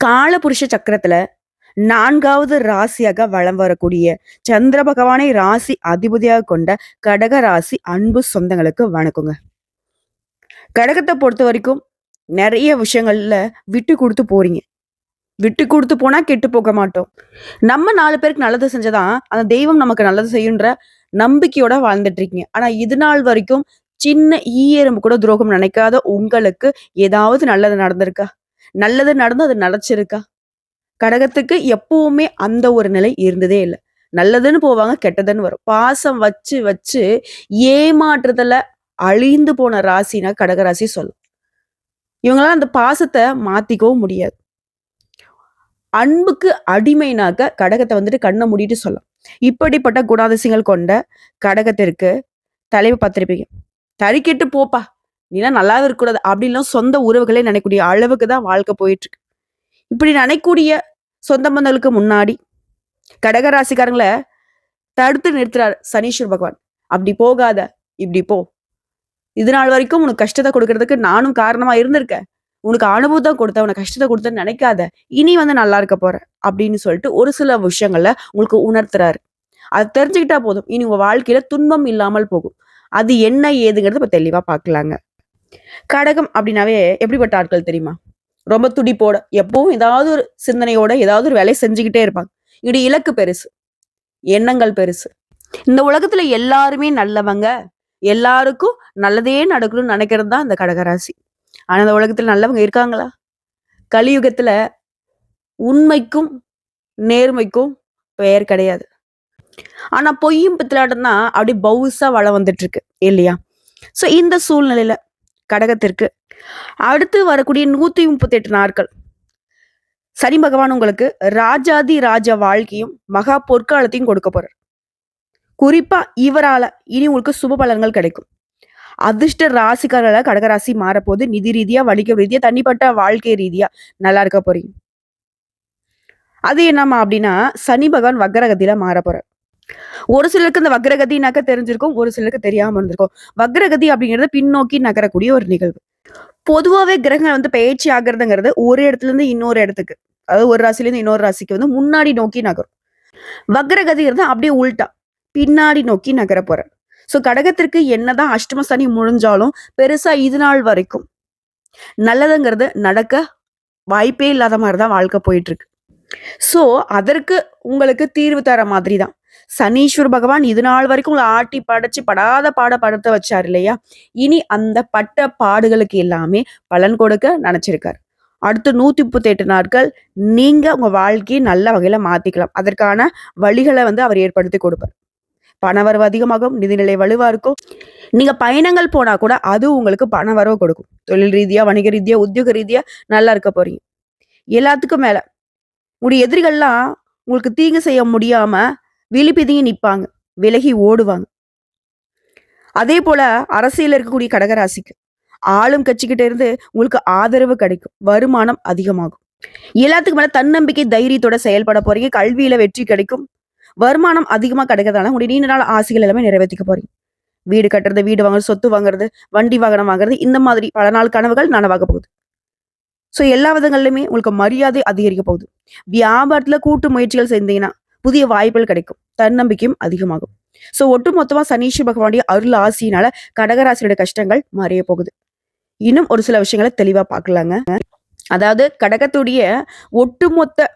காலபுருஷ சக்கரத்துல 4வது ராசியாக வலம் வரக்கூடிய சந்திர பகவானை ராசி அதிபதியாக கொண்ட கடக ராசி அன்பு சொந்தங்களுக்கு வணக்கங்க. கடகத்தை பொறுத்த வரைக்கும் நிறைய விஷயங்கள்ல விட்டு கொடுத்து போறீங்க. விட்டு கொடுத்து போனா கெட்டு போக மாட்டோம். நம்ம 4 பேருக்கு நல்லது செஞ்சதான் அந்த தெய்வம் நமக்கு நல்லது செய்யுன்ற நம்பிக்கையோட வாழ்ந்துட்டு இருக்கீங்க. ஆனா இது நாள் வரைக்கும் சின்ன எறும்பு கூட துரோகம் நினைக்காத உங்களுக்கு ஏதாவது நல்லது நடந்திருக்கா? நல்லது நடந்து அது நடச்சிருக்கா? கடகத்துக்கு எப்பவுமே அந்த ஒரு நிலை இருந்ததே இல்ல. நல்லதுன்னு போவாங்க, கெட்டதுன்னு வரும். பாசம் வச்சு வச்சு ஏமாற்றுதல அழிந்து போன ராசினா கடக ராசி சொல்லும். இவங்களால அந்த பாசத்தை மாத்திக்கவும் முடியாது. அன்புக்கு அடிமைனாக்க கடகத்தை வந்துட்டு கண்ணை மூடிட்டு சொல்லலாம். இப்படிப்பட்ட குணாதிசயங்கள் கொண்ட கடகத்திற்கு தலைவு பார்த்திருப்பீங்க. தறிக்கெட்டு போப்பா, நீலாம் நல்லாவே இருக்கக்கூடாது அப்படின்லாம் சொந்த உறவுகளே நினைக்கக்கூடிய அளவுக்கு தான் வாழ்க்கை போயிட்டு இருக்கு. இப்படி நினைக்கக்கூடிய சொந்த பந்தங்களுக்கு முன்னாடி கடக ராசிக்காரங்களை தடுத்து நிறுத்துறாரு சனீஸ்வர பகவான். அப்படி போகாத, இப்படி போ. இது நாள் வரைக்கும் உனக்கு கஷ்டத்தை கொடுக்கறதுக்கு நானும் காரணமா இருந்திருக்கேன். உனக்கு அனுபவத்தை கொடுத்த, உனக்கு கஷ்டத்தை கொடுத்தன்னு நினைக்காத. இனி வந்து நல்லா இருக்க போற அப்படின்னு சொல்லிட்டு ஒரு சில விஷயங்கள்ல உங்களுக்கு உணர்த்துறாரு. அதை தெரிஞ்சுக்கிட்டா போதும், இனி உங்க வாழ்க்கையில துன்பம் இல்லாமல் போகும். அது என்ன ஏதுங்கிறது இப்ப தெளிவா பார்க்கலாங்க. கடகம் அப்படின்னாவே எப்படிப்பட்ட ஆட்கள் தெரியுமா? ரொம்ப துடிப்போட, எப்பவும் ஏதாவது ஒரு சிந்தனையோட ஏதாவது ஒரு வேலையை செஞ்சுக்கிட்டே இருப்பாங்க. இவருடைய இலக்கு பெருசு, எண்ணங்கள் பெருசு. இந்த உலகத்துல எல்லாருமே நல்லவங்க, எல்லாருக்கும் நல்லதே நடக்கணும்னு நினைக்கிறது தான் இந்த கடகராசி. ஆனா இந்த உலகத்துல நல்லவங்க இருக்காங்களா? கலியுகத்துல உண்மைக்கும் நேர்மைக்கும் பெயர் கிடையாது. ஆனா பொய்யும் பித்தலாட்டம் தான் அப்படி பவுசா வளம் வந்துட்டு இருக்கு இல்லையா? சோ இந்த சூழ்நிலையில கடகத்திற்கு அடுத்து வரக்கூடிய 138 நாட்கள் சனி பகவான் உங்களுக்கு ராஜாதி ராஜ வாழ்க்கையும் மகா பொற்காலத்தையும் கொடுக்க போறார். குறிப்பா இவரால இனி உங்களுக்கு சுப பலன்கள் கிடைக்கும். அதிர்ஷ்ட ராசிக்காரர்கள கடகராசி மாறப்போது நிதி ரீதியா, வணிக ரீதியா, தனிப்பட்ட வாழ்க்கை ரீதியா நல்லா இருக்க போறீங்க. அது என்னமா அப்படின்னா சனி பகவான் வக்ரகதியில மாற போறார். ஒரு சிலருக்கு இந்த வக்ரகதினாக்க தெரிஞ்சிருக்கும், ஒரு சிலருக்கு தெரியாம இருந்திருக்கும். வக்ரகதி அப்படிங்கிறது பின்னோக்கி நகரக்கூடிய ஒரு நிகழ்வு. பொதுவாவே கிரகங்கள் வந்து பயிற்சி ஆகிறதுங்கிறது ஒரு இடத்துல இருந்து இன்னொரு இடத்துக்கு, அதாவது ஒரு ராசில இருந்து இன்னொரு ராசிக்கு வந்து முன்னாடி நோக்கி நகரும். வக்ரகதிங்கிறது அப்படியே உள்டா பின்னாடி நோக்கி நகர போற. சோ கடகத்திற்கு என்னதான் அஷ்டம சனி முடிஞ்சாலும் பெருசா இது நாள் வரைக்கும் நல்லதுங்கிறது நடக்க வாய்ப்பே இல்லாத மாதிரிதான் வாழ்க்கை போயிட்டு இருக்கு. சோ அதற்கு உங்களுக்கு தீர்வு தர மாதிரி தான் சனீஸ்வர பகவான் இது நாள் வரைக்கும் உங்களை ஆட்டி படைச்சு படாத பாடப்படுத்த வச்சார் இல்லையா? இனி அந்த பட்ட பாடுகளுக்கு எல்லாமே பலன் கொடுக்க நினைச்சிருக்காரு. அடுத்து 138 நாட்கள் நீங்க உங்க வாழ்க்கையை நல்ல வகையில மாத்திக்கலாம். அதற்கான வழிகளை வந்து அவர் ஏற்படுத்தி கொடுப்பார். பணவரவு அதிகமாகும், நிதிநிலை வலுவா இருக்கும். நீங்க பயணங்கள் போனா கூட அது உங்களுக்கு பண வரவு கொடுக்கும். தொழில் ரீதியா, வணிக ரீதியா, உத்தியோக ரீதியா நல்லா இருக்க போறீங்க. எல்லாத்துக்கும் மேல உங்களுடைய எதிரிகள்லாம் உங்களுக்கு தீங்கு செய்ய முடியாம விழிப்பிதுங்கி நிற்பாங்க, விலகி ஓடுவாங்க. அதே போல அரசியல் இருக்கக்கூடிய கடகராசிக்கு ஆளும் கட்சிக்கிட்ட இருந்து உங்களுக்கு ஆதரவு கிடைக்கும், வருமானம் அதிகமாகும். எல்லாத்துக்கும் மேல தன்னம்பிக்கை தைரியத்தோட செயல்பட போறீங்க. கல்வியில வெற்றி கிடைக்கும், வருமானம் அதிகமா கிடைக்கிறதால உங்களுடைய நீண்ட நாள் ஆசைகள் எல்லாமே நிறைவேற்றிக்க போறீங்க. வீடு கட்டுறது, வீடு வாங்குறது, சொத்து வாங்குறது, வண்டி வாகனம் வாங்குறது, இந்த மாதிரி பல நாள் கனவுகள் நனவாக போகுது. சோ எல்லா விதங்கள்லயுமே உங்களுக்கு மரியாதை அதிகரிக்க போகுது. வியாபாரத்துல கூட்டு முயற்சிகள் செஞ்சீங்கன்னா புதிய வாய்ப்புகள் கிடைக்கும், தன்னம்பிக்கையும் அதிகமாகும். சோ ஒட்டுமொத்தமா சனீஸ்வர பகவானுடைய அருள் ஆசியினால கடகராசியோட கஷ்டங்கள் மறைய போகுது. இன்னும் ஒரு சில விஷயங்களை தெளிவா பார்க்கலாங்க. அதாவது கடகத்துடைய ஒட்டுமொத்த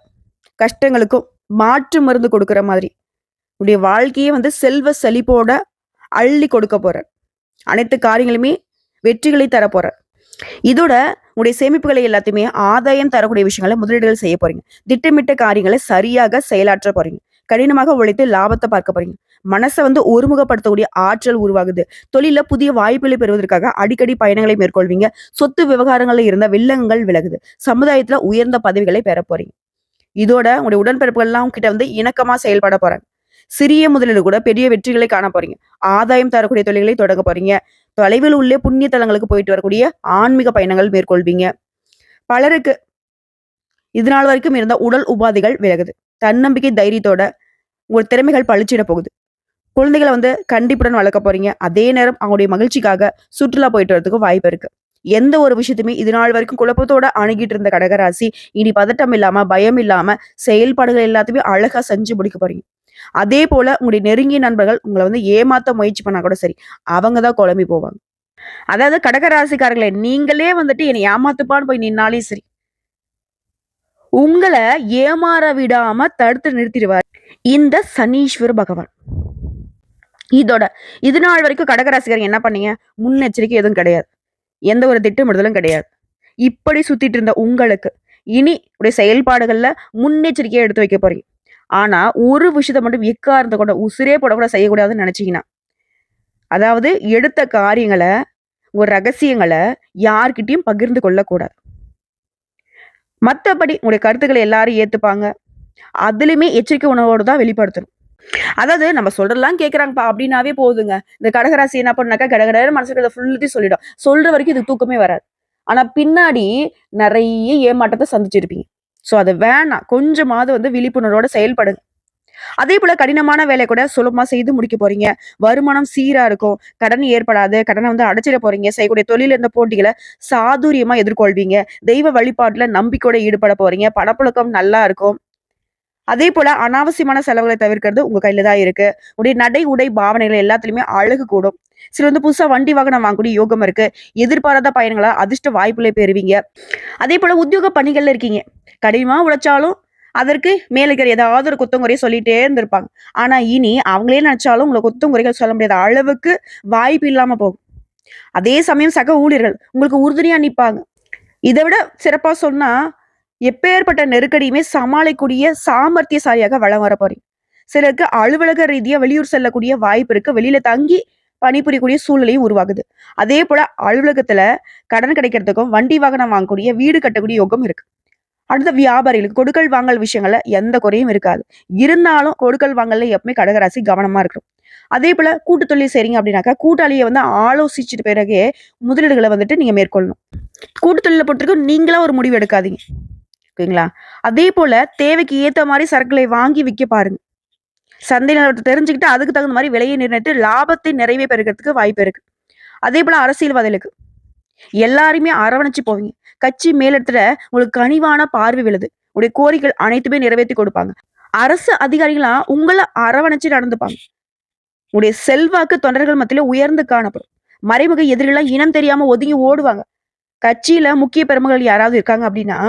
கஷ்டங்களுக்கும் மாற்று மருந்து கொடுக்கிற மாதிரி உடைய வாழ்க்கையே வந்து செல்வ செழிப்போட அள்ளி கொடுக்க போற, அனைத்து காரியங்களுமே வெற்றிகளை தர போற. இதோட உங்களுடைய சேமிப்புகளை எல்லாத்தையுமே ஆதாயம் தரக்கூடிய விஷயங்களை முதலீடுகள் செய்ய போறீங்க. திட்டமிட்ட காரியங்களை சரியாக செயலாற்ற போறீங்க. கடினமாக உழைத்து லாபத்தை பார்க்க போறீங்க. மனசை வந்து ஒருமுகப்படுத்தக்கூடிய ஆற்றல் உருவாகுது. தொழில புதிய வாய்ப்புகளை பெறுவதற்காக அடிக்கடி பயணங்களை மேற்கொள்வீங்க. சொத்து விவகாரங்கள்ல இருந்த வில்லங்கள் விலகுது. சமுதாயத்துல உயர்ந்த பதவிகளை பெற போறீங்க. இதோட உங்களுடைய உடன்பிறப்புகள்லாம் கிட்ட வந்து இணக்கமா செயல்பட போறாங்க. சிறிய முதலீடு கூட பெரிய வெற்றிகளை காண போறீங்க. ஆதாயம் தரக்கூடிய தொழில்களை தொடங்க போறீங்க. தொலைவில் உள்ள புண்ணிய தலங்களுக்கு போயிட்டு வரக்கூடிய ஆன்மீக பயணங்கள் மேற்கொள்வீங்க. பலருக்கு இது நாள் வரைக்கும் இருந்த உடல் உபாதைகள் விலகுது. தன்னம்பிக்கை தைரியத்தோட உங்கள் திறமைகள் பழிச்சிட போகுது. குழந்தைகளை வந்து கண்டிப்புடன் வளர்க்க போறீங்க. அதே நேரம் அவங்களுடைய மகிழ்ச்சிக்காக சுற்றுலா போயிட்டு வரதுக்கு வாய்ப்பு இருக்கு. எந்த ஒரு விஷயத்தையுமே இது நாள் வரைக்கும் குழப்பத்தோட அணுகிட்டு இருந்த கடகராசி, இனி பதட்டம் இல்லாம, பயம் இல்லாம செயல்பாடுகள் எல்லாத்தையுமே அழகா செஞ்சு முடிக்க போறீங்க. அதே போல உங்களுடைய நெருங்கிய நண்பர்கள் உங்கள வந்து ஏமாத்த முயற்சி பண்ணா கூட சரி, அவங்க தான் குழம்பி போவாங்க. அதாவது கடகராசிக்காரங்களே, நீங்களே வந்துட்டு என்னை ஏமாத்துப்பான்னு போய் நின்னாலே சரி, உங்கள ஏமாற விடாம தடுத்து நிறுத்திடுவார் இந்த சனீஸ்வர பகவான். இதோட இது நாள் வரைக்கும் கடகராசிக்காரங்க என்ன பண்ணீங்க? முன்னெச்சரிக்கை எதுவும் கிடையாது. எந்த ஒரு திட்டமிடுதலும் கிடையாது. இப்படி சுத்திட்டு இருந்த உங்களுக்கு, இனி உடைய செயல்பாடுகள்ல முன்னெச்சரிக்கையா எடுத்து வைக்க போறீங்க. ஆனா, ஒரு விஷயத்த மட்டும் எக்காரணத்த கொண்டு உசிரே போடக்கூட செய்யக்கூடாதுன்னு நினைச்சீங்கன்னா, அதாவது எடுத்த காரியங்கள, ஒரு ரகசியங்கள யார்கிட்டயும் பகிர்ந்து கொள்ளக்கூடாது. மத்தபடி உங்களுடைய கருத்துக்கள எல்லாரும் ஏத்துப்பாங்க. அதிலுமே எச்சரிக்கை உணர்வோட தான் வெளிப்படுத்தணும். அதாவது நம்ம சொல்றதெல்லாம் கேட்கறாங்கப்பா அப்படின்னாவே போதுங்க. இந்த கடகராசி என்ன பண்ணுனாக்கா, கடகடன்னு மனசுல ஃபுல்லத்தையும் சொல்லிடும். சொல்ற வரைக்கும் இதுக்கு தூக்கமே வராது. ஆனா பின்னாடி நெறைய ஏமாற்றத்த சந்திச்சிருப்பீங்க. ஸோ அது வேணாம். கொஞ்சமாவது வந்து விழிப்புணர்வோட செயல்படுங்க. அதேபோல கடினமான வேலைய கூட சுலபமா செய்து முடிக்க போறீங்க. வருமானம் சீரா இருக்கும். கடன் ஏற்படாது. கடன வந்து அடைச்சிட போறீங்க. செய்யக்கூடிய தொழில்ல இருந்த போட்டிகள சாதுரியமா எதிர்கொள்வீங்க. தெய்வ வழிபாட்டுல நம்பிக்கையோட ஈடுபட போறீங்க. பணப்புழக்கம் நல்லா இருக்கும். அதேபோல அனாவசியமான செலவுகள தவிர்க்கிறது உங்க கையில தான் இருக்கு. உடைய நடை, உடை, பாவனைகள் எல்லாத்துலயுமே அழகு கூடும். சிலர் வந்து புதுசா வண்டி வாகனம் வாங்கக்கூடிய யோகம் இருக்கு. எதிர்பாராத பயணங்களா அதிர்ஷ்ட வாய்ப்புகளை பெறுவீங்க. அதேபோல உத்தியோக பணிகள்ல இருக்கீங்க. கடினமா உழைச்சாலும் அதற்கு மேல இருக்கிற ஏதாவது ஒரு குத்தம் குறைய சொல்லிட்டே இருந்திருப்பாங்க. ஆனா இனி அவங்களே நினைச்சாலும் உங்கள குத்தம் குறைகள் சொல்ல முடியாத அளவுக்கு வாய்ப்பு இல்லாம போகும். அதே சமயம் சக ஊழியர்கள் உங்களுக்கு உறுதுணையா நிப்பாங்க. இத விட சிறப்பா சொன்னா, எப்பேர்ப்பட்ட நெருக்கடியுமே சமாளிக்கக்கூடிய சாமர்த்தியசாலியாக வலம் வர போறீங்க. சிலருக்கு அலுவலக ரீதியா வெளியூர் செல்லக்கூடிய வாய்ப்பு இருக்கு. வெளியில தங்கி பணிபுரியக்கூடிய சூழ்நிலையும் உருவாகுது. அதே போல அலுவலகத்துல கடன் கிடைக்கிறதுக்கும், வண்டி வாகனம் வாங்கக்கூடிய, வீடு கட்டக்கூடிய யோகம் இருக்கு. அடுத்த வியாபாரிகளுக்கு கொடுக்கல் வாங்கல் விஷயங்கள்ல எந்த குறையும் இருக்காது. இருந்தாலும் கொடுக்கல் வாங்கல்ல எப்பவுமே கடகராசி கவனமா இருக்கணும். அதே போல கூட்டு தொழில் செய்றீங்க அப்படின்னாக்கா, கூட்டாளிய வந்து ஆலோசிச்சுட்டு பிறகே முதலீடுகள வந்துட்டு நீங்க மேற்கொள்ளணும். கூட்டு தொழில பொறுத்தவரைக்கும் நீங்களா ஒரு முடிவு எடுக்காதீங்க. ஓகேங்களா? அதே போல தேவைக்கு ஏத்த மாரி சரக்குகளை வாங்கி விக்க பாருங்க. சந்தை நிலவரத்த தெரிஞ்சுக்கிட்டு அதுக்கு தகுந்த மாரி விலையை நிர்ணயித்து லாபத்தை நிறைவே பெருக்கிறதுக்கு வாய்ப்பு இருக்கு. அதே போல அரசியல்வாதிகளுக்கு எல்லாரையுமே அரவணைச்சு போவீங்க. கட்சி மேலிடத்துல உங்களுக்கு கனிவான பார்வை விழுது. உங்களுடைய கோரிக்கைகள் அனைத்துமே நிறைவேத்தி கொடுப்பாங்க. அரசு அதிகாரிகளா உங்கள அரவணைச்சு நடந்துப்பாங்க. உங்களுடைய செல்வாக்கு தொண்டர்கள் மத்தியில உயர்ந்து காணப்படும். மறைமுக எதிரிகளா இனம் தெரியாம ஒதுங்கி ஓடுவாங்க. கட்சியில முக்கிய பெருமகள் யாராவது இருக்காங்க அப்படின்னா,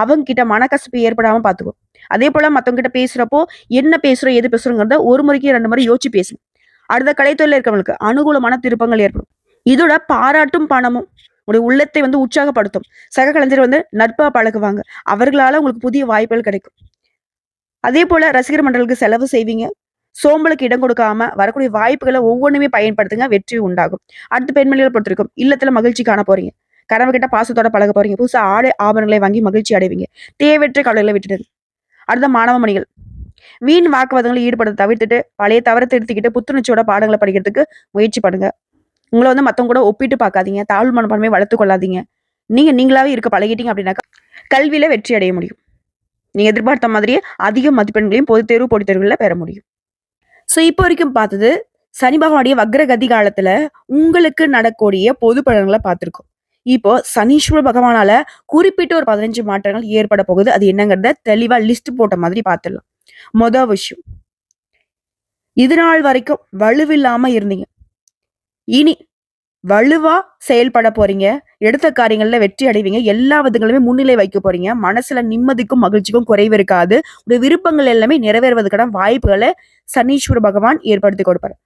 அவங்க கிட்ட மனக்கசப்பு ஏற்படாம பார்த்துக்கோ. அதே போல மத்தவங்க கிட்ட பேசுறப்போ, என்ன பேசுறோம், ஏது பேசுறோங்கிறத ஒரு முறைக்கு 2 முறை யோசிச்சு பேசுங்க. அடுத்த கலைத்துறையில இருக்கிறவங்களுக்கு அனுகூலமான திருப்பங்கள் ஏற்படும். இதோட பாராட்டும் பணமும் உங்களுடைய உள்ளத்தை வந்து உற்சாகப்படுத்தும். சக கலைஞர் வந்து நட்பா பழகுவாங்க. அவர்களால உங்களுக்கு புதிய வாய்ப்புகள் கிடைக்கும். அதே போல ரசிகர் மன்றங்களுக்கு செலவு செய்வீங்க. சோம்பலுக்கு இடம் கொடுக்காம வரக்கூடிய வாய்ப்புகள ஒவ்வொன்னுமே பயன்படுத்துங்க. வெற்றி உண்டாகும். அடுத்து பெண்மணிகள பொறுத்திருக்கும். இல்லத்துல மகிழ்ச்சி காண போறீங்க. கணவன் கிட்ட பாசத்தோட பழக போறீங்க. புதுசா ஆடை ஆபரணங்களை வாங்கி மகிழ்ச்சி அடைவீங்க. தேவையற்ற கவலைகள விட்டுடுங்க. அடுத்த மாணவ மணிகள். வீண் வாக்குவாதங்களில் ஈடுபடுறத தவிர்த்துட்டு, பழைய தவற திருத்திக்கிட்டு புத்துணர்ச்சியோட பாடங்கள படிக்கிறதுக்கு முயற்சி பண்ணுங்க. உங்கள வந்து மத்தவங்க கூட ஒப்பிட்டு பார்க்காதீங்க. தாழ்வு மனப்பான்மைய வளர்த்துக் கொள்ளாதீங்க. நீங்க நீங்களாவே இருக்க பழகிட்டீங்க அப்படின்னாக்கா, கல்வியில வெற்றி அடைய முடியும். நீங்க எதிர்பார்த்த மாதிரியே அதிக மதிப்பெண்களையும் பொதுத் தேர்வு, போட்டித் தேர்வுகள்ல பெற முடியும். ஸோ இப்போ வரைக்கும் பார்த்தது, சனி பகவானுடைய வக்ரகதி காலத்துல உங்களுக்கு நடக்கக்கூடிய பொது பலன்கள பார்த்திருக்கோம். இப்போ சனீஸ்வர பகவானால குறிப்பிட்ட ஒரு 15 மாற்றங்கள் ஏற்பட போகுது. அது என்னங்கிறத தெளிவா லிஸ்ட் போட்ட மாதிரி பார்த்துடலாம். மொத விஷயம், இது நாள் வரைக்கும் வலுவில்லாம இருந்தீங்க. இனி வலுவா செயல்பட போறீங்க. எடுத்த காரியங்கள்ல வெற்றி அடைவீங்க. எல்லா விதங்களுமே முன்னிலை வைக்க போறீங்க. மனசுல நிம்மதிக்கும், மகிழ்ச்சிக்கும் குறைவு இருக்காது. உங்களுடைய விருப்பங்கள் எல்லாமே நிறைவேறுவதற்கான வாய்ப்புகள சனீஸ்வர பகவான் ஏற்படுத்தி கொடுப்பாரு.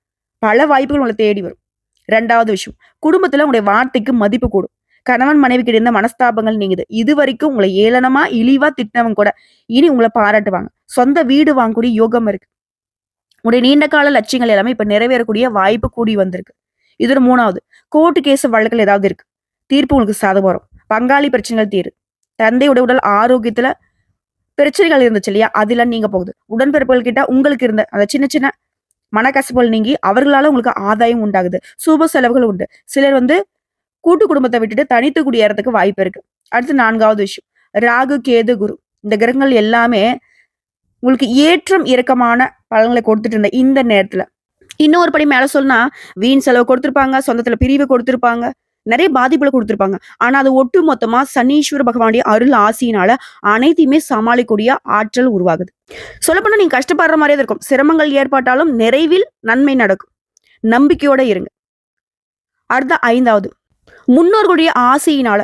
பல வாய்ப்புகள் உங்கள தேடி வரும். 2வது விஷயம், குடும்பத்துல உங்களுடைய வார்த்தைக்கு மதிப்பு கூடும். கணவன் மனைவிக்கிட்ட இருந்த மனஸ்தாபங்கள் நீங்குது. இதுவரைக்கும் உங்கள ஏளனமா, இழிவா திட்டினவங்க கூட இனி உங்கள பாராட்டுவாங்க. சொந்த வீடு வாங்கக்கூடிய யோகம் இருக்கு. உங்களுடைய நீண்ட கால லட்சியங்கள் எல்லாமே இப்ப நிறைவேறக்கூடிய வாய்ப்பு கூடி வந்திருக்கு. இதோட 3வது, கோர்ட் கேஸ் வழக்குகள் ஏதாவது இருக்கு. தீர்ப்பு உங்களுக்கு சாதகம் வரும். பங்காளி பிரச்சனைகள் தீரும். தந்தையோட உடல் ஆரோக்கியத்துல பிரச்சனைகள் இருந்துச்சு இல்லையா? அதெல்லாம் நீங்க போகுது. உடன்பிறப்புகள் கிட்ட உங்களுக்கு இருந்த அந்த சின்ன சின்ன மனக்கசப்புகள் நீங்கி அவர்களால உங்களுக்கு ஆதாயம் உண்டாகுது. சுப செலவுகள் உண்டு. சிலர் வந்து கூட்டு குடும்பத்தை விட்டுட்டு தனித்து குடியேறதுக்கு வாய்ப்பு இருக்கு. அடுத்து 4வது விஷயம், ராகு, கேது, குரு இந்த கிரகங்கள் எல்லாமே உங்களுக்கு ஏற்றம் இறக்கமான பலன்களை கொடுத்துட்டு இருந்த இந்த நேரத்துல இன்னொரு படி மேல சொன்னா, வீண் செலவு கொடுத்திருப்பாங்க, சொந்தத்துல பிரிவு கொடுத்திருப்பாங்க. நிறைய பாதிப்புல கொடுத்திருப்பாங்க. ஆனா அது ஒட்டு மொத்தமா சனீஸ்வர பகவானுடைய அருள் ஆசியினால அனைத்தையுமே சமாளிக்கக்கூடிய ஆற்றல் உருவாகுது. சொல்லப்போனா நீங்க கஷ்டப்படுற மாதிரியே தான் இருக்கும். சிரமங்கள் ஏற்பட்டாலும் நிறைவில் நன்மை நடக்கும். நம்பிக்கையோட இருங்க. அடுத்த 5வது, முன்னோர்களுடைய ஆசையினால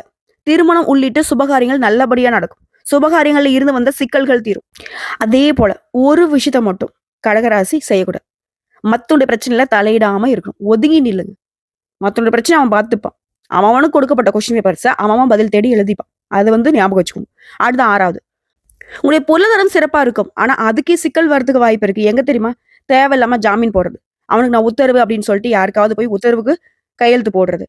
திருமணம் உள்ளிட்ட சுபகாரியங்கள் நல்லபடியா நடக்கும். சுபகாரியங்கள்ல இருந்து வந்த சிக்கல்கள் தீரும். அதே போல ஒரு விஷயத்த மட்டும் கடகராசி செய்யக்கூடாது. மத்தவங்களுடைய பிரச்சனையில தலையிடாம இருக்கணும். ஒதுங்கி நில்லுங்க. மத்தவங்களுடைய பிரச்சனை அவன் பார்த்துப்பான். அவனுக்கு கொடுக்கப்பட்ட கொஸ்டின் பேப்பர்ஸ அவன் பதில் தேடி எழுதிப்பான். அது ஞாபகம் வச்சுக்கணும். அடுத்த 6வது, உங்களுடைய பொருளாதாரம் சிறப்பா இருக்கும். ஆனா அதுக்கே சிக்கல் வரதுக்கு வாய்ப்பு இருக்கு. எங்க தெரியுமா? தேவையில்லாம ஜாமீன் போடுறது. அவனுக்கு நான் உத்தரவு அப்படின்னு சொல்லிட்டு யாருக்காவது போய் உத்தரவுக்கு கையெழுத்து போடுறது.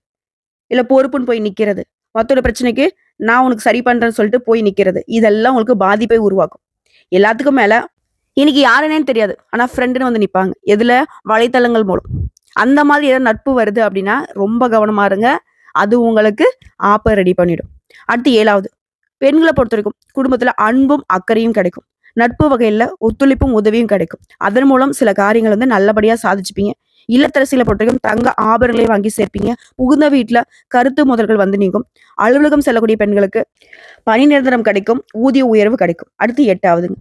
இல்ல பொறுப்புன்னு போய் நிக்கிறது. மத்தோட பிரச்சனைக்கு நான் உனக்கு சரி பண்றேன்னு சொல்லிட்டு போய் நிக்கிறது. இதெல்லாம் உங்களுக்கு பாதிப்பை உருவாக்கும். எல்லாத்துக்கும் மேல இன்னைக்கு யாருன்னே தெரியாது. ஆனா ஃப்ரெண்டுன்னு வந்து நிப்பாங்க. எதுல? வலைத்தளங்கள் மூலம். அந்த மாதிரி ஏதாவது நட்பு வருது அப்படின்னா ரொம்ப கவனமா இருங்க. அது உங்களுக்கு ஆப்ப ரெடி பண்ணிடும். அடுத்து 7வது, பெண்களை பொறுத்த வரைக்கும் குடும்பத்துல அன்பும் அக்கறையும் கிடைக்கும். நட்பு வகையில ஒத்துழைப்பும் உதவியும் கிடைக்கும். அதன் மூலம் சில காரியங்கள் நல்லபடியா சாதிச்சுப்பீங்க. இல்லத்தரசிகளை பொறுத்த வரைக்கும் தங்க ஆபரணங்களை வாங்கி சேர்ப்பீங்க. புகுந்த வீட்டுல கருத்து முதல்கள் நீங்கும். அலுவலகம் செல்லக்கூடிய பெண்களுக்கு பணி நிரந்தரம் கிடைக்கும். ஊதிய உயர்வு கிடைக்கும். அடுத்து 8வதுங்க,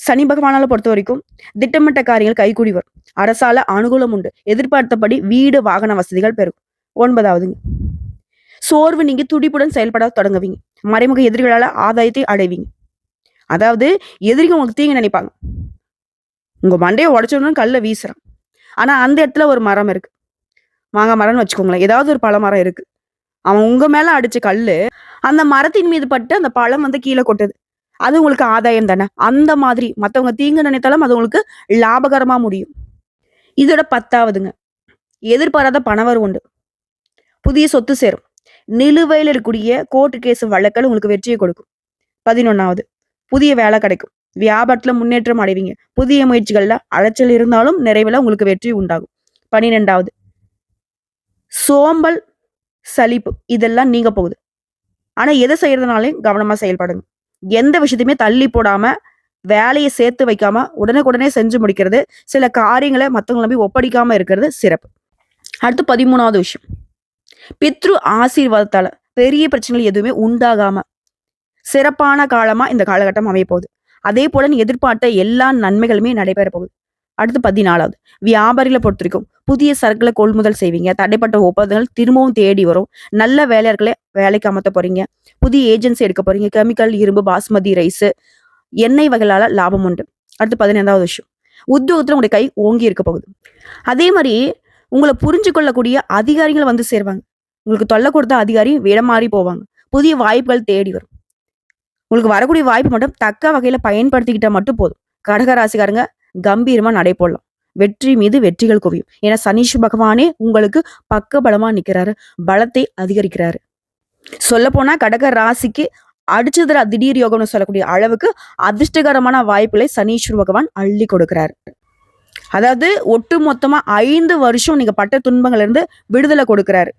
சனி பகவானால பொறுத்த வரைக்கும் திட்டமிட்ட காரியங்கள் கைகூடி வரும். அரசால அனுகூலம் உண்டு. எதிர்பார்த்தபடி வீடு வாகன வசதிகள் பெருகும். 9வதுங்க, சோர்வு நீங்க துடிப்புடன் செயல்பட தொடங்குவீங்க. மறைமுக எதிரிகளால ஆதாயத்தை அடைவீங்க. அதாவது எதிரிகள் உங்களுக்கு தீங்கு நினைப்பாங்க. உங்க மண்டையை உடைச்சோன்னு கல்ல வீசுறான். ஆனா அந்த இடத்துல ஒரு மரம் இருக்கு. மாங்காய் மரம்னு வச்சுக்கோங்களேன். ஏதாவது ஒரு பழமரம் இருக்கு. அவன் உங்க மேல அடிச்ச கல்லு அந்த மரத்தின் மீது பட்டு அந்த பழம் கீழே கொட்டுது. அது உங்களுக்கு ஆதாயம் தானே. அந்த மாதிரி மத்தவங்க தீங்கு நினைத்தாலும் அது உங்களுக்கு லாபகரமா முடியும். இதோட 10வதுங்க, எதிர்பாராத பணவரவு உண்டு. புதிய சொத்து சேரும். நிலுவையில் இருக்கக்கூடிய கோர்ட்டு கேஸ் வழக்கல் உங்களுக்கு வெற்றியை கொடுக்கும். 11வது, புதிய வேலை கிடைக்கும். வியாபாரத்துல முன்னேற்றம் அடைவீங்க. புதிய முயற்சிகள்ல அலைச்சல் இருந்தாலும் நிறைவுல உங்களுக்கு வெற்றி உண்டாகும். 12வது, சோம்பல், சலிப்பு இதெல்லாம் நீங்க போகுது. ஆனா எதை செய்யறதுனாலையும் கவனமா செயல்படுங்க. எந்த விஷயத்தையுமே தள்ளி போடாம வேலையை சேர்த்து வைக்காம உடனுக்குடனே செஞ்சு முடிக்கிறது, சில காரியங்களை மத்தவங்களை நம்பி ஒப்படைக்காம இருக்கிறது சிறப்பு. அடுத்து 13வது விஷயம், பித்ரு ஆசீர்வாதத்தால பெரிய பிரச்சனைகள் எதுவுமே உண்டாகாம சிறப்பான காலமா இந்த காலகட்டம் அமைய போகுது. அதே போல நீ எதிர்பார்த்த எல்லா நன்மைகளுமே நடைபெற போகுது. அடுத்து 14வது, வியாபாரிகளை பொறுத்த வரைக்கும் புதிய சரக்குகளை கொள்முதல் செய்வீங்க. தடைப்பட்ட ஒப்பந்தங்கள் திரும்பவும் தேடி வரும். நல்ல வேலையாட்களை வேலைக்கு அமர்த்த போறீங்க. புதிய ஏஜென்சி எடுக்க போறீங்க. கெமிக்கல், இரும்பு, பாஸ்மதி ரைஸ், எண்ணெய் வகைகளால லாபம் உண்டு. அடுத்து 15வது விஷயம், உத்தியோகத்துல உங்களுடைய கை ஓங்கி இருக்க போகுது. அதே மாதிரி உங்களை புரிஞ்சு கொள்ளக்கூடிய அதிகாரிகள் சேருவாங்க. உங்களுக்கு தொல்லை கொடுத்த அதிகாரி இடம் மாறி போவாங்க. புதிய வாய்ப்புகள் தேடி வரும். உங்களுக்கு வரக்கூடிய வாய்ப்பு மட்டும் தக்க வகையில பயன்படுத்திக்கிட்டா மட்டும் போதும். கடகராசிக்காரங்க கம்பீரமா நடை போடலாம். வெற்றி மீது வெற்றிகள் குவியும். ஏன்னா சனீஸ்வர பகவானே உங்களுக்கு பக்க பலமா நிக்கிறாரு. பலத்தை அதிகரிக்கிறாரு. சொல்ல போனா கடக ராசிக்கு அடிச்சதுல திடீர் யோகம்னு சொல்லக்கூடிய அளவுக்கு அதிர்ஷ்டகரமான வாய்ப்புகளை சனீஸ்வர பகவான் அள்ளி கொடுக்கிறாரு. அதாவது ஒட்டு மொத்தமா 5 வருஷம் நீங்க பட்ட துன்பங்கள்ல இருந்து விடுதலை கொடுக்கிறாரு.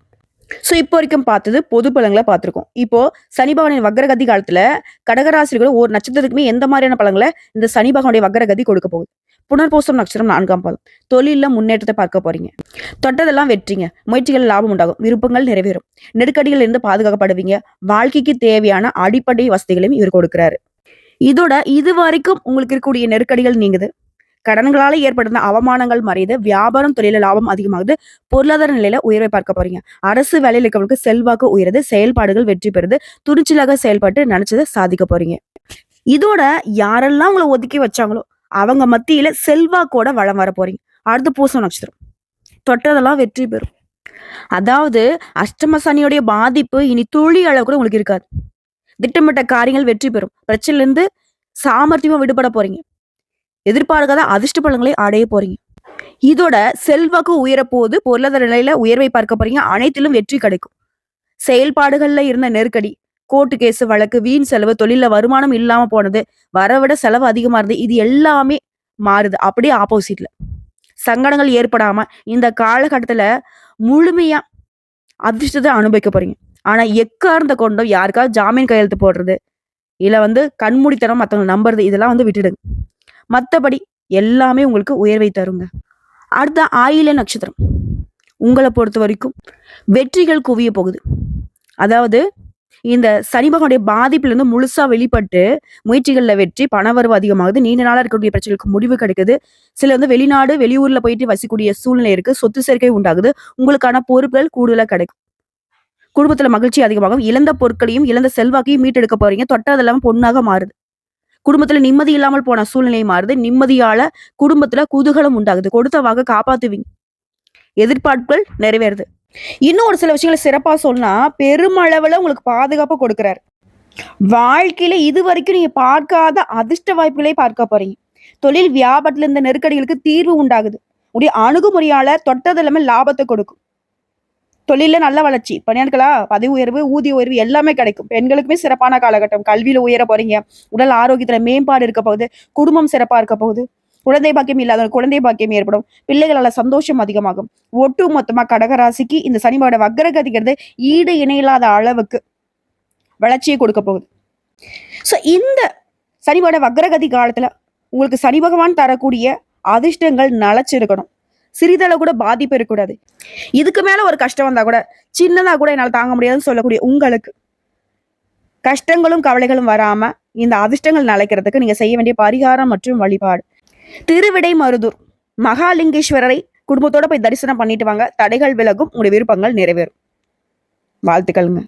சோ இப்போ வரைக்கும் பார்த்தது பொது பலன்களை பார்த்திருக்கோம். இப்போ சனி பகவானின் வக்ரகதி காலத்துல கடகராசிகள் ஒரு நட்சத்திரத்துக்குமே எந்த மாதிரியான பலன்களை இந்த சனி பகவானுடைய வக்ரகதி கொடுக்க போகுது. புனர்பூசம் நட்சத்திரம் 4ஆம் பாதம். தொழில முன்னேற்றத்தை பார்க்க போறீங்க. தொட்டதெல்லாம் வெற்றிங்க. முயற்சிகள் லாபம் உண்டாகும். விருப்பங்கள் நிறைவேறும். நெருக்கடிகள் இருந்து பாதுகாக்கப்படுவீங்க. வாழ்க்கைக்கு தேவையான அடிப்படை வசதிகளையும் இவர் கொடுக்கிறாரு. இதோட இது வரைக்கும் உங்களுக்கு இருக்கக்கூடிய நெருக்கடிகள் நீங்குது. கடன்களால ஏற்படுத்த அவமானங்கள் மறையுது. வியாபாரம், தொழில லாபம் அதிகமாகுது. பொருளாதார நிலையில உயர்வை பார்க்க போறீங்க. அரசு வேலையில் இருக்கவங்களுக்கு செல்வாக்கு உயருது. செயல்பாடுகள் வெற்றி பெறுது. துணிச்சலாக செயல்பட்டு நினைச்சதை சாதிக்க போறீங்க. இதோட யாரெல்லாம் உங்களை ஒதுக்கி வச்சாங்களோ அவங்க மத்தியில செல்வாக்கோட வளம் வர போறீங்க. அடுத்து பூசம் நட்சத்திரம். தொட்டதெல்லாம் வெற்றி பெறும். அதாவது அஷ்டம சனியோடைய பாதிப்பு இனி துளி அளவு கூட உங்களுக்கு இருக்காது. திட்டமிட்ட காரியங்கள் வெற்றி பெறும். பிரச்சனைல இருந்து சாமர்த்தியமா விடுபட போறீங்க. எதிர்பார்க்காத அதிர்ஷ்ட பலன்களை அடைய போறீங்க. இதோட செல்வாக்கு உயரப்போது. பொருளாதார நிலையில உயர்வை பார்க்க போறீங்க. அனைத்திலும் வெற்றி கிடைக்கும். செயல்பாடுகள்ல இருந்த நெருக்கடி, கோர்ட்டு கேஸ் வழக்கு, வீண் செலவு, தொழில வருமானம் இல்லாம போனது, வரவிட செலவு அதிகமா இருந்தது, இது எல்லாமே மாறுது. அப்படியே ஆப்போசிட்ல சங்கடங்கள் ஏற்படாம இந்த காலகட்டத்துல முழுமையா அதிர்ஷ்டத்தை அனுபவிக்க போறீங்க. ஆனா எக்கார்ந்த கொண்டும் யாருக்காவது ஜாமீன் கையெழுத்து போடுறது, இல்ல கண்மூடித்தனம் மத்தவங்க நம்புறது, இதெல்லாம் விட்டுடுங்க. மத்தபடி எல்லாமே உங்களுக்கு உயர்வை தருங்க. அடுத்த ஆயில்ய நட்சத்திரம். உங்களை பொறுத்த வரைக்கும் வெற்றிகள் குவிய போகுது. அதாவது இந்த சனி பகவானுடைய பாதிப்பிலிருந்து முழுசா வெளிப்பட்டு முயற்சிகள்ல வெற்றி, பணவரவு அதிகமாகுது. நீண்ட நாளா இருக்கக்கூடிய பிரச்சனைகளுக்கு முடிவு கிடைக்குது. சில வெளிநாடு, வெளியூர்ல போயிட்டு வசிக்கக்கூடிய சூழ்நிலை இருக்கு. சொத்து சேர்க்கை உண்டாகுது. உங்களுக்கான பொறுப்புகள் கூடுதலா கிடைக்கும். குடும்பத்துல மகிழ்ச்சி அதிகமாகும். இழந்த பொருட்களையும், இழந்த செல்வாக்கையும் மீட்டெடுக்க போறீங்க. தொட்டதெல்லாம் பொன்னாக மாறுது. குடும்பத்துல நிம்மதி இல்லாமல் போன சூழ்நிலை மாறுது. நிம்மதியால குடும்பத்துல குதூகலம் உண்டாகுது. கொடுத்த வாக்க காப்பாத்துவீங்க. எதிர்பார்ப்புகள் நிறைவேறுது. இன்னும் ஒரு சில விஷயங்களை சிறப்பா சொன்னா, பெருமளவுல உங்களுக்கு பாதுகாப்பு கொடுக்கிறாரு. வாழ்க்கையில இதுவரைக்கும் நீங்க பார்க்காத அதிர்ஷ்ட வாய்ப்புகளை பார்க்க போறீங்க. தொழில் வியாபாரத்துல இருந்த நெருக்கடிகளுக்கு தீர்வு உண்டாகுது. உடைய அணுகுமுறையால தொட்டது எல்லாமே லாபத்தை கொடுக்கும். தொழில நல்ல வளர்ச்சி, பணியாட்களா பதவி உயர்வு, ஊதிய உயர்வு எல்லாமே கிடைக்கும். பெண்களுக்குமே சிறப்பான காலகட்டம். கல்வியில உயர போறீங்க. உடல் ஆரோக்கியத்துல மேம்பாடு இருக்க போகுது. குடும்பம் சிறப்பா இருக்க போகுது. குழந்தை பாக்கியம் இல்லாத குழந்தை பாக்கியம் ஏற்படும். பிள்ளைகளால சந்தோஷம் அதிகமாகும். ஒட்டு மொத்தமா கடகராசிக்கு இந்த சனியோட வக்ரகதிங்கிறது ஈடு இணையில்லாத அளவுக்கு வளர்ச்சியை கொடுக்க போகுது. சோ இந்த சனியோட வக்ரகதி காலத்துல உங்களுக்கு சனி பகவான் தரக்கூடிய அதிர்ஷ்டங்கள் நிலைச்சிருக்கணும். சிறிதளவு கூட பாதிப்பு இருக்கக்கூடாது. இதுக்கு மேல ஒரு கஷ்டம் வந்தா கூட, சின்னதா கூட என்னால தாங்க முடியாதுன்னு சொல்லக்கூடிய உங்களுக்கு கஷ்டங்களும் கவலைகளும் வராம இந்த அதிர்ஷ்டங்கள் நிலைக்கிறதுக்கு நீங்க செய்ய வேண்டிய பரிகாரம் மற்றும் வழிபாடு, திருவிடைமருதூர் மகாலிங்கேஸ்வரரை குடும்பத்தோட போய் தரிசனம் பண்ணிட்டு வாங்க. தடைகள் விலகும். உங்களுடைய விருப்பங்கள் நிறைவேறும். வாழ்த்துக்கள்ங்க.